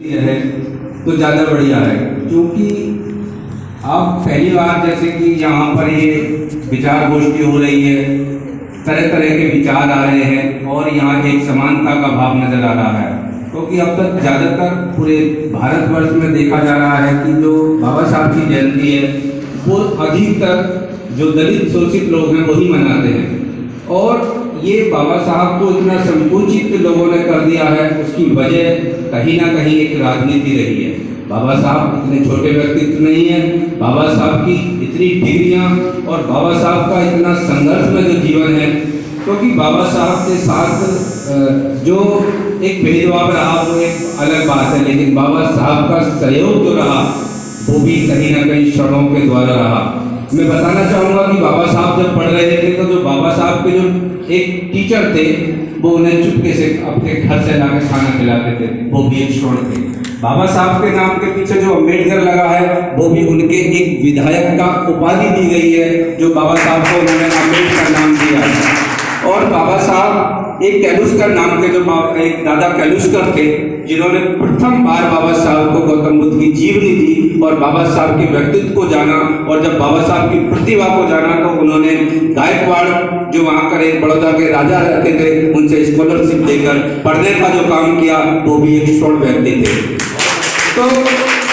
है तो ज़्यादा बढ़िया है, क्योंकि अब पहली बार जैसे कि यहाँ पर ये विचार गोष्ठी हो रही है, तरह तरह के विचार आ रहे हैं और यहाँ एक समानता का भाव नज़र आ रहा है। क्योंकि अब तक ज़्यादातर पूरे भारतवर्ष में देखा जा रहा है कि जो बाबा साहब की जयंती है वो अधिकतर जो दलित शोषित लोग हैं वही मनाते हैं, और ये बाबा साहब को इतना संकुचित लोगों ने कर दिया है। उसकी वजह कहीं ना कहीं एक राजनीति रही है। बाबा साहब इतने छोटे व्यक्तित्व नहीं है, बाबा साहब की इतनी डिग्रियां और बाबा साहब का इतना संघर्ष में जो जीवन है, क्योंकि बाबा साहब के साथ जो एक भेदभाव रहा वो एक अलग बात है, लेकिन बाबा साहब का सहयोग जो रहा वो भी कहीं ना कहीं क्षणों के द्वारा रहा। मैं बताना चाहूँगा कि बाबा साहब जब पढ़ रहे थे तो जो बाबा साहब के जो एक टीचर थे वो उन्हें चुपके से अपने घर से लाकर खाना खिलाते थे, वो भी एक क्षण थे। बाबा साहब के नाम के पीछे जो अम्बेडकर लगा है वो भी उनके एक विधायक का उपाधि दी गई है, जो बाबा साहब को उन्होंने अम्बेडकर नाम दिया है। और बाबा साहब एक कैलुस्कर नाम के जो एक दादा कैलुस्कर थे, जिन्होंने प्रथम बार बाबा साहब को गौतम बुद्ध की जीवनी दी और बाबा साहब के व्यक्तित्व को जाना, और जब बाबा साहब की प्रतिभा को जाना तो उन्होंने गायकवाड़ जो वहाँ कर एक बड़ौदा के राजा रहते थे उनसे स्कॉलरशिप देकर पढ़ने का जो काम किया वो भी एक स्वर्ण व्यक्ति थे। तो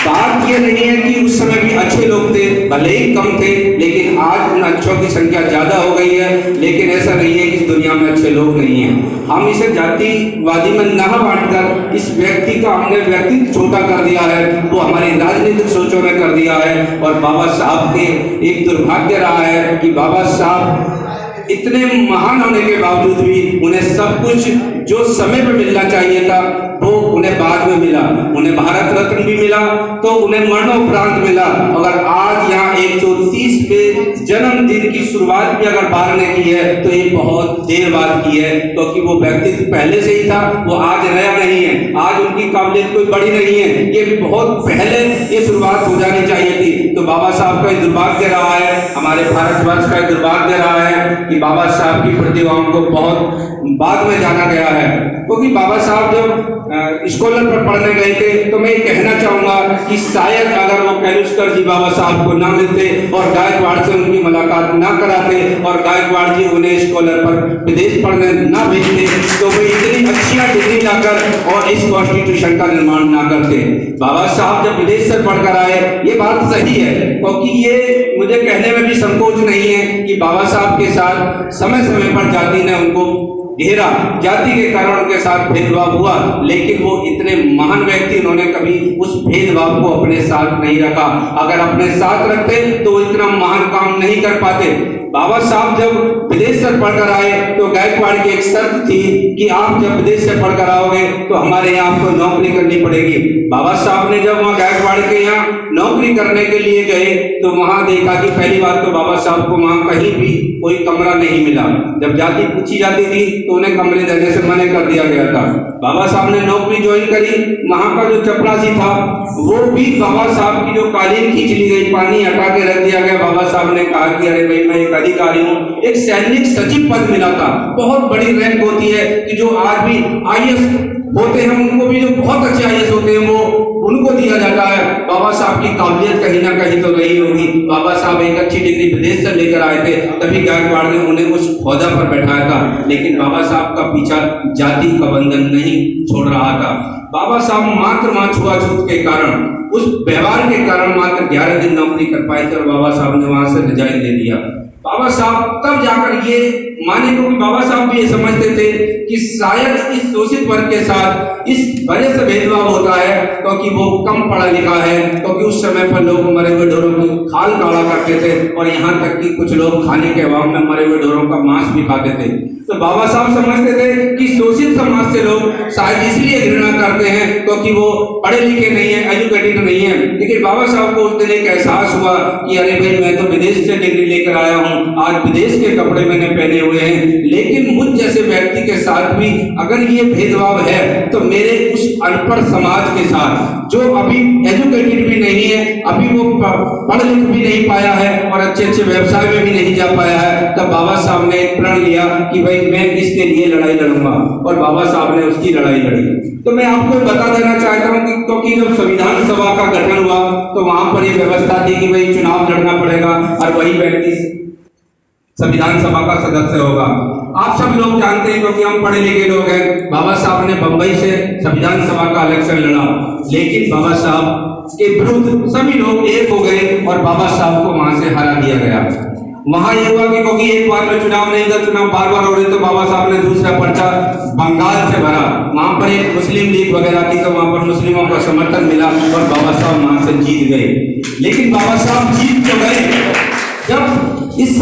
बात ये नहीं है कि उस समय भी अच्छे लोग थे, भले ही कम थे, लेकिन आज उन अच्छों की संख्या ज़्यादा हो गई है। लेकिन ऐसा नहीं है कि इस दुनिया में अच्छे लोग नहीं हैं। हम इसे जातिवादी में न बांटकर इस व्यक्ति का हमने व्यक्तित्व छोटा कर दिया है, वो हमारी राजनीतिक सोचों में कर दिया है। और बाबा साहब के एक दुर्भाग्य रहा है कि बाबा साहब इतने महान होने के बावजूद भी उन्हें सब कुछ जो समय पे मिलना चाहिए था वो उन्हें बाद में मिला। उन्हें भारत रत्न भी मिला तो उन्हें मरणोपरांत मिला। अगर आज यहाँ 130वें जन्मदिन की शुरुआत भी अगर बार ने की है तो ये बहुत देर बाद की है, क्योंकि वो व्यक्तित्व पहले से ही था, वो आज नया नहीं है, आज उनकी काबिलियत कोई बड़ी नहीं है, ये भी बहुत पहले ये शुरुआत हो जानी चाहिए थी। तो बाबा साहब का दुर्भाग्य रहा है, हमारे भारतवर्ष का दुर्भाग्य रहा है कि बाबा साहब की प्रतिभाओं को बहुत बाद में जाना गया है। क्योंकि बाबा साहब जब स्कॉलर पर पढ़ने गए थे तो मैं कहना चाहूँगा कि शायद अगर वो कैलुस्कर जी बाबा साहब को ना मिलते और गायकवाड़ से उनकी मुलाकात ना कराते और गायकवाड़ जी उन्हें स्कॉलर पर विदेश पढ़ने ना भेजते तो वो इतनी अच्छी डिग्री लाकर और इस कॉन्स्टिट्यूशन का निर्माण ना करते। बाबा साहब जब विदेश से पढ़कर आए, ये बात सही है, क्योंकि ये मुझे कहने में भी संकोच नहीं है कि बाबा साहब के साथ समय समय पर जाति ने उनको घेरा, जाति के कारण उनके साथ भेदभाव हुआ, लेकिन वो इतने महान व्यक्ति, उन्होंने कभी उस भेदभाव को अपने साथ नहीं रखा। अगर अपने साथ रखते तो वो इतना महान काम नहीं कर पाते। बाबा साहब जब विदेश से पढ़कर आए तो गायकवाड़ की एक शर्त थी कि आप जब विदेश से पढ़कर आओगे तो हमारे यहाँ आपको नौकरी करनी पड़ेगी। बाबा साहब ने जब वहाँ गायकवाड़ के यहाँ नौकरी करने के लिए गए तो वहाँ देखा कि पहली बात तो बाबा साहब को वहाँ कहीं भी कोई कमरा नहीं मिला। जब जाति पूछी जाती थी तो उन्हें कमरे देने से मना कर दिया गया था। बाबा साहब ने नौकरी ज्वाइन करी, वहाँ का जो चपरासी था वो भी बाबा साहब की जो कालीन खींच ली गई, पानी हटा के रख दिया गया। बाबा साहब ने कहा कि अरे भाई मैं एक अधिकारी हूँ, एक सैनिक सचिव पद मिला था, बहुत बड़ी रैंक होती है कि जो आज भी IAS होते हैं उनको भी, जो बहुत अच्छे IAS होते हैं वो उनको दिया जाता है। बाबा साहब की काबिलियत कहीं ना कहीं तो रही होगी। बाबा साहब एक अच्छी डिग्री विदेश से लेकर आए थे, तभी गायकवाड़ ने उन्हें उस ओहदा पर बैठाया था, लेकिन बाबा साहब का पीछा जाति का बंधन नहीं छोड़ रहा था। बाबा साहब मात्र छुआछूत के कारण, उस व्यवहार के कारण मात्र 11 दिन नौकरी कर पाए थे और बाबा साहब ने वहां से रिजाइन दे दिया। बाबा साहब तब जाकर ये माने, क्योंकि बाबा साहब भी ये समझते थे कि शायद इस शोषित वर्ग के साथ इस वजह से भेदभाव होता है क्योंकि वो कम पढ़ा लिखा है, क्योंकि उस समय पर लोग मरे हुए ढोरों की खाल काढ़ा करते थे और यहाँ तक कि कुछ लोग खाने के अभाव में मरे हुए ढोरों का मांस भी खाते थे। तो बाबा साहब समझते थे कि शोषित समाज से लोग शायद इसलिए घृणा करते हैं क्योंकि वो पढ़े लिखे नहीं है, एजुकेटेड नहीं है। लेकिन बाबा साहब को उस दिन एक एहसास हुआ कि अरे भाई मैं तो विदेश से डिग्री लेकर आया हूँ, आज विदेश के कपड़े मैंने पहने हुए हैं, लेकिन मुझ जैसे व्यक्ति के साथ भी अगर ये भेदभाव है तो मेरे उस अनपढ़ समाज के साथ जो अभी एजुकेटेड भी नहीं है, अभी वो पढ़ लिख भी नहीं पाया है और अच्छे अच्छे व्यवसाय में भी नहीं जा पाया है, तब बाबा साहब ने एक प्रण लिया कि भाई मैं इसके लिए लड़ाई लड़ूंगा, और बाबा साहब ने उसकी लड़ाई लड़ी। तो मैं आपको बता देना चाहता हूँ कि क्योंकि जब संविधान सभा का गठन हुआ तो वहां पर यह व्यवस्था थी कि भाई चुनाव लड़ना पड़ेगा और वही व्यक्ति संविधान सभा का सदस्य होगा। आप सब लोग जानते हैं क्योंकि हम पढ़े लिखे लोग हैं, बाबा साहब ने बंबई से संविधान सभा का इलेक्शन लड़ा, लेकिन बाबा साहब के विरुद्ध सभी लोग एक हो गए और बाबा साहब को वहां से हरा दिया गया। वहां ये हुआ कि क्योंकि एक बार में चुनाव नहीं था, चुनाव बार बार हो रहे, तो बाबा साहब ने दूसरा पर्चा बंगाल से भरा। वहां पर एक मुस्लिम लीग वगैरह थी, तो वहां पर मुस्लिमों का समर्थन मिला और बाबा साहब वहां से जीत गए। लेकिन बाबा साहब जीत तो गए, जब इस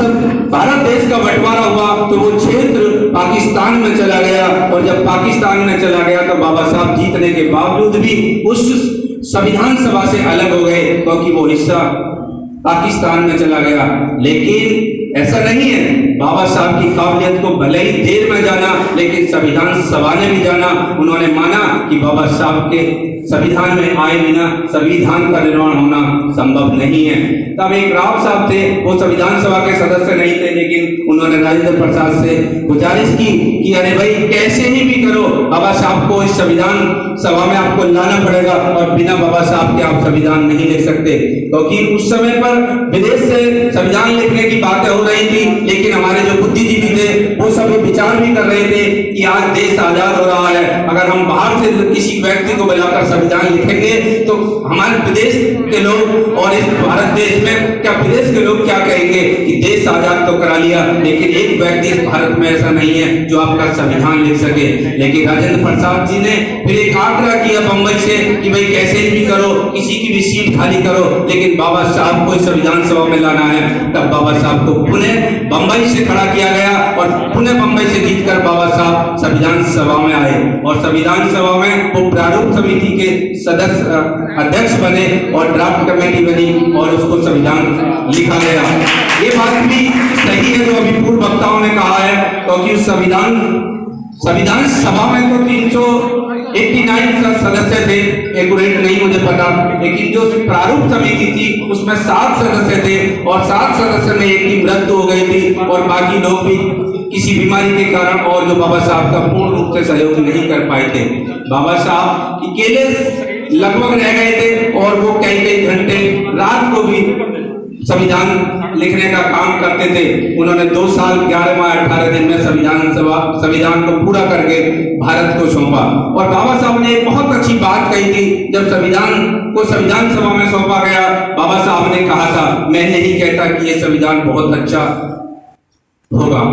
भारत देश का बंटवारा हुआ तो वो क्षेत्र पाकिस्तान में चला गया, और जब पाकिस्तान में चला गया तो बाबा साहब जीतने के बावजूद भी उस संविधान सभा से अलग हो गए, क्योंकि वो हिस्सा पाकिस्तान में चला गया। लेकिन ऐसा नहीं है, बाबा साहब की काबिलियत को भले ही देर में जाना, लेकिन संविधान सभा ने भी जाना। उन्होंने माना कि बाबा साहब के संविधान में आए बिना संविधान का निर्माण होना संभव नहीं है। तब एक राव साहब थे, वो संविधान सभा के सदस्य नहीं थे, लेकिन उन्होंने राजेंद्र प्रसाद से गुजारिश की कि अरे भाई कैसे ही भी करो, बाबा साहब को इस संविधान सभा में आपको लाना पड़ेगा, और बिना बाबा साहब के आप संविधान नहीं लिख सकते। क्योंकि उस समय पर विदेश से संविधान लिखने की बातें हो रही थी, लेकिन हमारे जो बुद्धिजीवी थे वो सभी विचार भी कर रहे थे कि आज देश आजाद हो रहा है, अगर हम बाहर से किसी व्यक्ति को बुलाकर संविधान लिखेंगे तो हमारे विदेश के लोग और इस भारत देश में क्या विदेश के लोग क्या कहेंगे कि देश आजाद तो करा लिया, लेकिन एक व्यक्ति इस भारत में ऐसा नहीं है जो आपका संविधान लिख सके। लेकिन राजेंद्र प्रसाद जी ने फिर एक आग्रह किया बंबई से कि भाई कैसे भी करो, किसी की भी सीट खाली करो, लेकिन बाबा साहब को संविधान सभा में लाना है। तब बाबा साहब को पुनः बंबई से खड़ा किया गया और पुनः बंबई से जीतकर बाबा साहब संविधान सभा में आए, और संविधान सभा में वो प्रारूप समिति के सदस्य अध्यक्ष बने और ड्राफ्ट कमेटी बनी और उसको संविधान लिखा गया। ये बात भी सही है जो अभी पूर्व वक्ताओं ने कहा है, क्योंकि उस संविधान सभा में तो 389 सदस्य थे, एक्यूरेट नहीं मुझे पता, लेकिन जो प्रारूप समिति थी उसमें 7 सदस्य थे, और 7 सदस्य में एक की मृत्यु हो गई थी, और बाकी लोग भी किसी बीमारी के कारण और जो बाबा साहब का पूर्ण रूप से सहयोग नहीं कर पाए थे। बाबा साहब अकेले लगभग रह गए थे, और वो कई घंटे रात को भी संविधान लिखने का काम करते थे। उन्होंने 2 साल 11 माह 18 दिन में संविधान को पूरा करके भारत को सौंपा। और बाबा साहब ने एक बहुत अच्छी बात कही थी, जब संविधान को संविधान सभा में सौंपा गया, बाबा साहब ने कहा था, मैं नहीं कहता कि ये संविधान बहुत अच्छा होगा,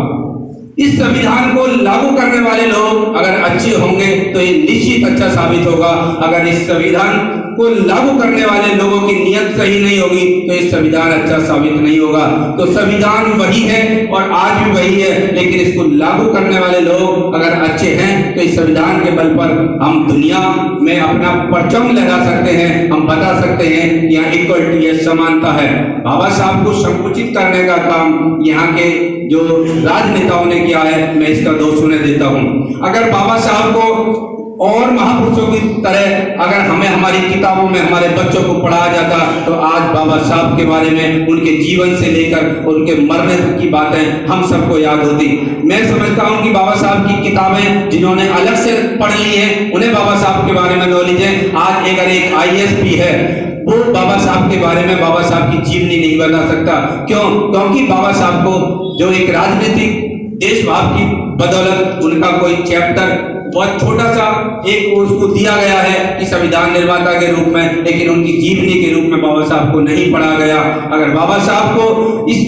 इस संविधान को लागू करने वाले लोग अगर अच्छे होंगे तो ये निश्चित अच्छा साबित होगा, अगर इस संविधान को लागू करने वाले लोगों की नियत सही नहीं होगी तो ये संविधान अच्छा साबित नहीं होगा। तो संविधान वही है और आज भी वही है, लेकिन इसको लागू करने वाले लोग अगर अच्छे हैं तो इस संविधान के बल पर हम दुनिया में अपना परचम लगा सकते हैं, हम बता सकते हैं कि यहाँ इक्वलिटी है, समानता है। बाबा साहब को संकुचित करने का काम यहाँ के जो राजनेताओं ने किया है, मैं इसका दोष उन्हें देता हूँ। अगर बाबा साहब को और महापुरुषों की तरह अगर हमें हमारी किताबों में हमारे बच्चों को पढ़ाया जाता तो आज बाबा साहब के बारे में, उनके जीवन से लेकर उनके मरने तक की बातें हम सबको याद होती। मैं समझता हूं कि बाबा साहब की किताबें जिन्होंने अलग से पढ़ ली हैं उन्हें बाबा साहब के बारे में नॉलेज है। आज अगर एक IAS भी है वो बाबा साहब के बारे में, बाबा साहब की जीवनी नहीं बता सकता। क्यों? क्योंकि बाबा साहब को जो एक राजनीतिक देशभाव की बदौलत उनका कोई चैप्टर बहुत छोटा सा एक उसको दिया गया है कि संविधान निर्माता के रूप में, लेकिन उनकी जीवनी के रूप में बाबा साहब को नहीं पढ़ा गया। अगर बाबा साहब को इस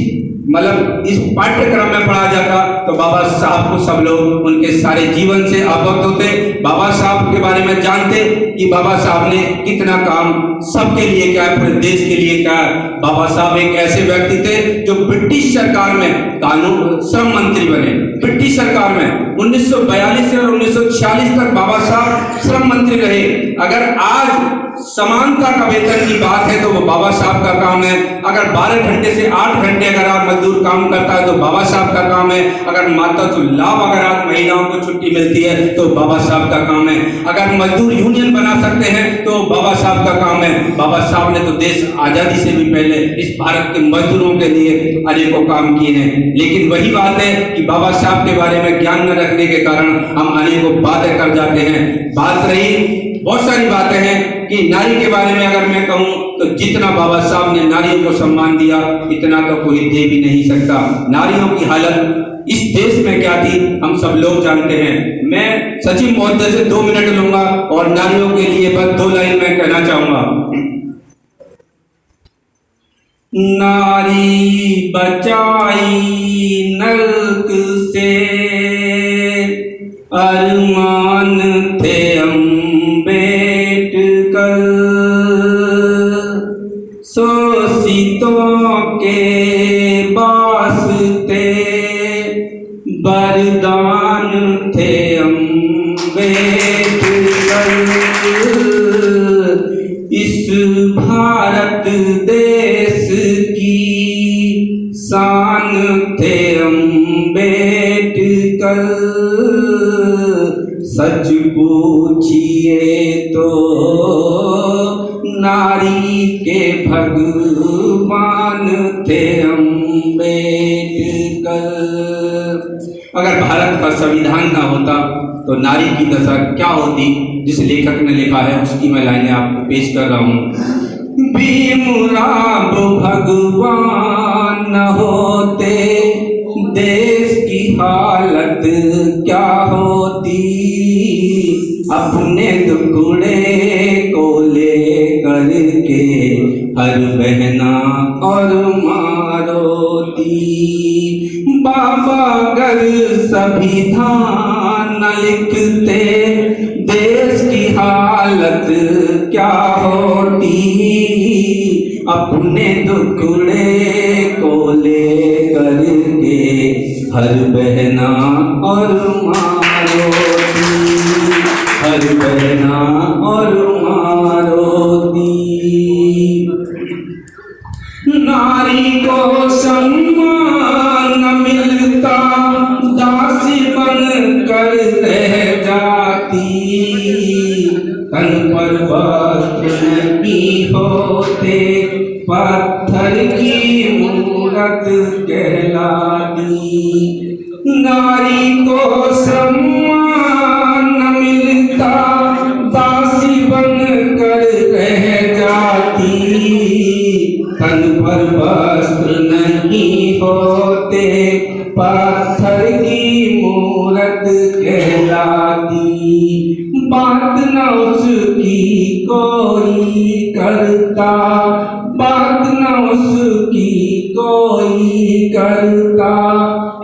पाठ्यक्रम में पढ़ा जाता तो बाबा साहब को सब लोग उनके सारे जीवन से अवगत होते, बाबा साहब के बारे में जानते कि बाबा साहब ने कितना काम सबके लिए क्या है, पूरे देश के लिए क्या है। बाबा साहब एक ऐसे व्यक्ति थे जो ब्रिटिश सरकार में कानून श्रम मंत्री बने। ब्रिटिश सरकार में 1942 से और 1946 तक बाबा साहब श्रम मंत्री रहे। अगर आज समानता का वेतन की बात है तो वो बाबा साहब का काम है। अगर 12 घंटे से 8 घंटे अगर आप मजदूर काम करता है तो बाबा साहब का काम है। अगर मातृत्व लाभ अगर आज महिलाओं को छुट्टी मिलती है तो बाबा साहब का काम है। अगर मजदूर यूनियन बना सकते हैं तो बाबा साहब का काम है। बाबा साहब ने तो देश आजादी से भी पहले इस भारत के मजदूरों के लिए अनेकों काम किए हैं। लेकिन वही बात है कि बाबा साहब के बारे में ज्ञान न रखने के कारण हम अनेकों बातें कर जाते हैं। बात रही, बहुत सारी बातें हैं कि नारी के बारे में अगर मैं कहूँ तो जितना बाबा साहब ने नारियों को सम्मान दिया इतना तो कोई दे भी नहीं सकता। नारियों की हालत इस देश में क्या थी हम सब लोग जानते हैं। मैं सचिव महोदय से 2 मिनट लूंगा और नारियों के लिए बस 2 लाइन में कहना चाहूंगा। नारी बचाई नरक से अरमान थे अम्बेडकर, शोषितों के वास्ते वरदान थे अम्बेडकर। इस भारत देश की शान थे अम्बेडकर। सच पूछिए तो नारी के भगवान थे अम्बेडकर। अगर भारत का संविधान ना होता तो नारी की दशा क्या होती, जिस लेखक ने लिखा है उसकी मैं लाइनें आपको पेश कर रहा हूँ। भीमराव भगवान न होते देश की हालत क्या होती, अपने टुकड़े को ले करके हर बहना और मारोती। बाबा अगर संविधान न लिखते देश की हालत क्या होती, अपने टुकड़े को ले करके हर बहना और मारोती, हर बहना और मारोती। नारी को सम्मान न मिलता, दासी बन कर रह जाती, तन पर वस्त्र नहीं होते, पत्थर की मूरत कहलाती। नारी को सम्मान न मिलता, दासी बन कर रह जाती, तन पर वस्त्र नहीं होते, पत्थर की मूरत कहलाती। बात न उसकी कोई करता, बात न उसकी कोई करता,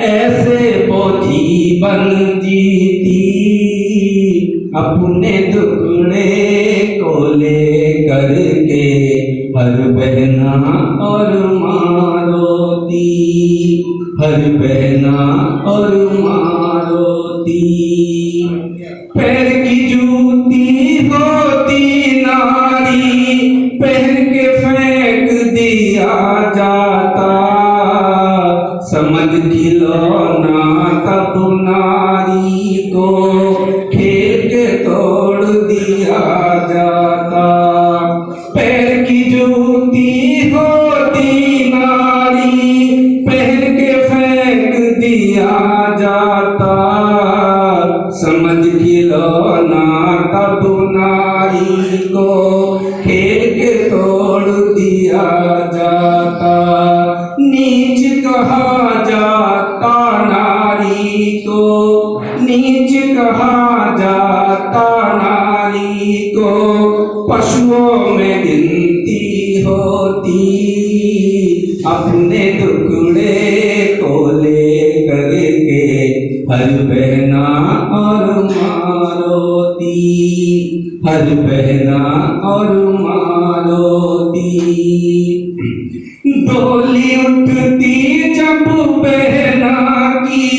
ऐसे बोझी बन जीती, अपने टुकड़े को ले करके हर बहना और मारोती, हर बहना और मारोती। पैर की जूती होती नारी, पहन के फेंक दिया जाता, समझ खिलौना तब नारी को खेल के तोड़ दिया जाता। पैर की जूती होती नारी, पहन के फेंक दिया जाता, समझ खिलौना तब नारी को खेल के तोड़ दिया जाता। नीच कहा जाता नारी को, नीच कहा जाता नारी को, पशुओं में गिनती होती, अपने टुकड़े को ले करके हर बहना और मारोती, हर बहना और मारोती। डोली उठती जब बहना की,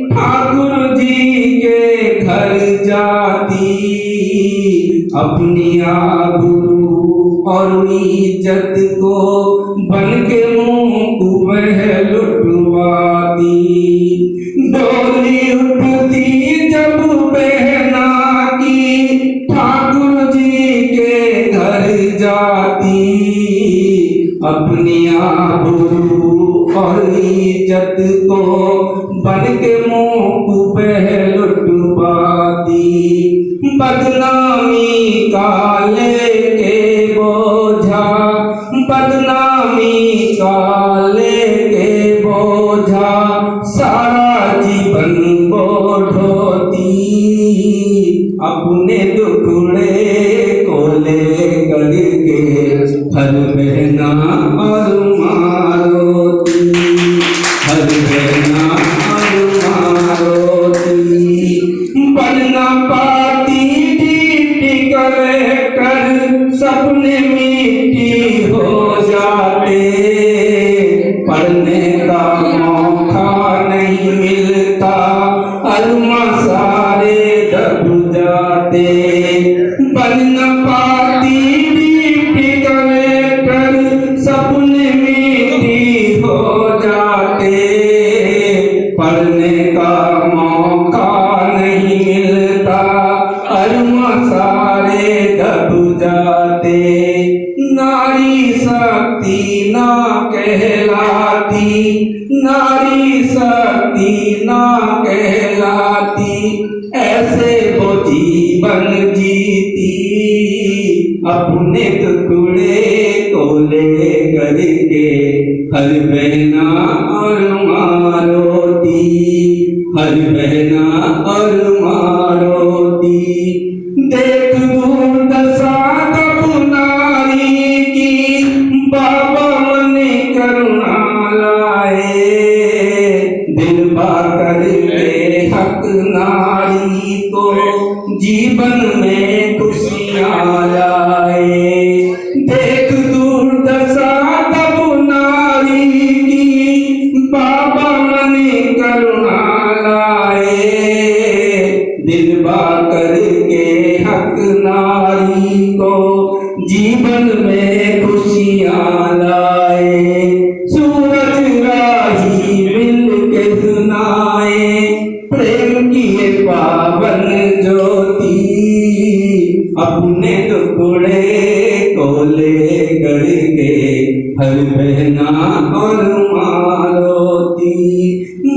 ठाकुर जी के घर जाती, अपनी आबरू और इज्जत को बन के मुंह को वह लुटवाती। डोली उठती जब बहना की, ठाकुर जी के घर जाती, अपनी आबरू और इज्जत को बन के मुंह को वह लुटवाती। बदनामी का लेके बोझा, बदनामी का लेके बोझा, सारा जीवन को ढोती, अपने दुखड़े को ले करके हर बहना और मारोती, हर बहना और मारोती। बनना पाती ड्यूटी कर सपने मिट्टी हो जाते, पढ़ने का मौका नहीं मिलता, अरमा सारे दब जाते। बनना पाती ड्यूटी कर सपने मिट्टी हो जाते, पढ़ने का मौका नहीं मिलता, अरमा सारे दब जाते। नारी शक्ति ना कहलाती, नारी शक्ति ना कहलाती, ऐसे वो जीवन जीती, अपने टुकड़े को ले करके हर बहना और मारोती, हर बहना और मारोती। देख दुर्दशा तब नारी की, बाबा मन करुणा लाए, दिल बाकर के हक नारी को जीवन में खुशियाँ लाए। देख दुर्दशा तब नारी की, बाबा मन करुणा लाए, दिल बाकर के हक नारी को जीवन में खुशियाँ लाए। सूरज राही मिल के सुनाए, प्रेम की ये पावन ज्योति, अपने टुकड़े को ले करके हर बहना और मारोती।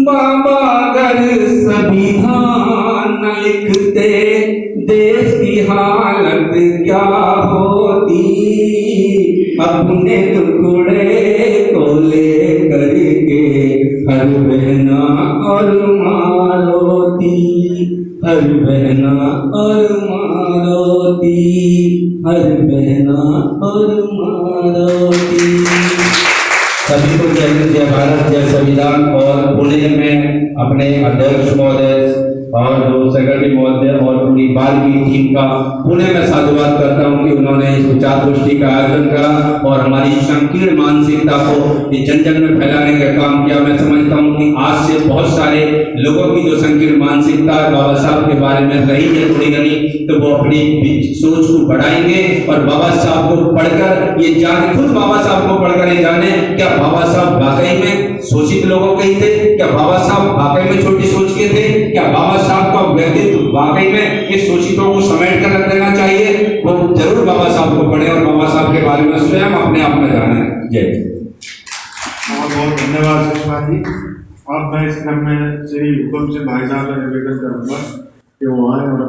बाबा अगर संविधान लिखते, देश की हालत क्या होती, अपने टुकड़े को ले करके हर बहना और मारोती, हर बहना और मारोती, हर बहना और मारोती। सभी को जय हिंद, जय भारत, जय संविधान। और पुणे में अपने अध्यक्ष महोदय और जो सेक्रेटरी महोदय और पूरी बाल की टीम का पुणे में साधुवाद करता हूँ कि उन्होंने इस विचार गोष्ठी का आयोजन करा और हमारी संकीर्ण मानसिकता को जन जन में फैलाने का काम किया। मैं समझता हूँ कि आज से बहुत सारे लोगों की जो संकीर्ण मानसिकता बाबा साहब के बारे में रही है थोड़ी घनी, तो वो अपनी सोच को बढ़ाएंगे और बाबा साहब को पढ़कर ये जाने, खुद बाबा साहब को पढ़कर ये जाने क्या बाबा साहब वाकई में शोषित लोगों के ही थे, क्या बाबा साहब वाकई में छोटी सोच के थे, क्या बाबा साहब का व्यक्तित्व वाकई में इस शोषितों को समेट कर रख देना चाहिए। वो जरूर बाबा साहब को पढ़े और बाबा साहब के बारे में स्वयं अपने आप में जाने। जय। बहुत बहुत धन्यवाद सुषमा जी। अब मैं इस क्रम में श्री हुकुम से भाई साहब का निवेदन करूंगा कि वो आए और